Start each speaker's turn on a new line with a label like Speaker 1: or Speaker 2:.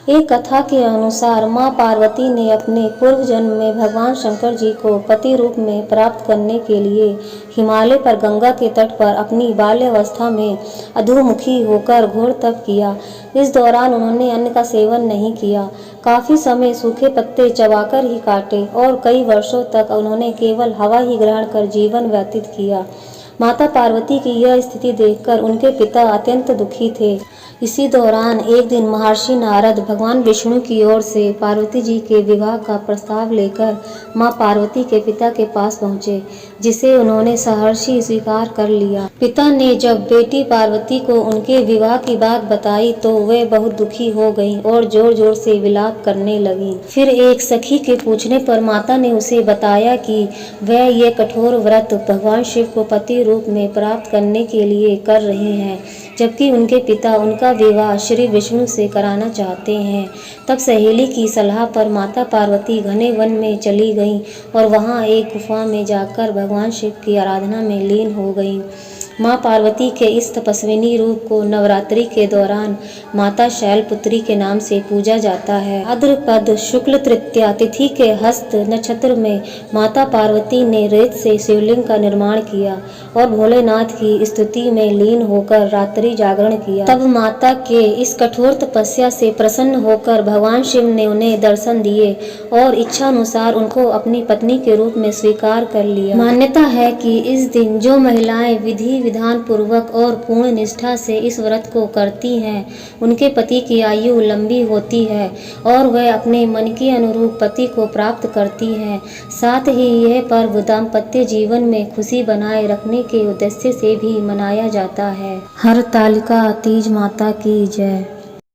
Speaker 1: एक कथा के अनुसार माँ पार्वती ने अपने पूर्व जन्म में भगवान शंकर जी को पति रूप में प्राप्त करने के लिए हिमालय पर गंगा के तट पर अपनी बाल्यावस्था में अधोमुखी होकर घोर तप किया। इस दौरान उन्होंने अन्न का सेवन नहीं किया, काफी समय सूखे पत्ते चबाकर ही काटे और कई वर्षों तक उन्होंने केवल हवा ही ग्रहण कर जीवन व्यतीत किया। माता पार्वती की यह स्थिति देखकर उनके पिता अत्यंत दुखी थे। इसी दौरान एक दिन महर्षि नारद भगवान विष्णु की ओर से पार्वती जी के विवाह का प्रस्ताव लेकर मां पार्वती के पिता के पास पहुंचे, जिसे उन्होंने सहर्षि स्वीकार कर लिया। पिता ने जब बेटी पार्वती को उनके विवाह की बात बताई तो वे बहुत दुखी हो गईं और जोर जोर से विलाप करने लगीं। फिर एक सखी के पूछने पर माता ने उसे बताया कि वह ये कठोर व्रत भगवान शिव को पति रूप में प्राप्त करने के लिए कर रहे हैं, जबकि उनके पिता उनका विवाह श्री विष्णु से कराना चाहते हैं। तब सहेली की सलाह पर माता पार्वती घने वन में चली गईं और वहां एक गुफा में जाकर भगवान शिव की आराधना में लीन हो गईं। माँ पार्वती के इस तपस्विनी रूप को नवरात्रि के दौरान माता शैलपुत्री के नाम से पूजा जाता है। भाद्रपद शुक्ल तृतीया तिथि के हस्त नक्षत्र में माता पार्वती ने रेत से शिवलिंग का निर्माण किया और भोलेनाथ की स्तुति में लीन होकर रात्रि जागरण किया। तब माता के इस कठोर तपस्या से प्रसन्न होकर भगवान शिव ने उन्हें दर्शन दिए और इच्छा अनुसार उनको अपनी पत्नी के रूप में स्वीकार कर लिया। मान्यता है कि इस दिन जो महिलाएं विधि विधान पूर्वक और पूर्ण निष्ठा से इस व्रत को करती हैं, उनके पति की आयु लंबी होती है और वह अपने मन के अनुरूप पति को प्राप्त करती हैं। साथ ही यह पर्व दाम्पत्य जीवन में खुशी बनाए रखने के उद्देश्य से भी मनाया जाता है। हरतालिका तीज माता की जय।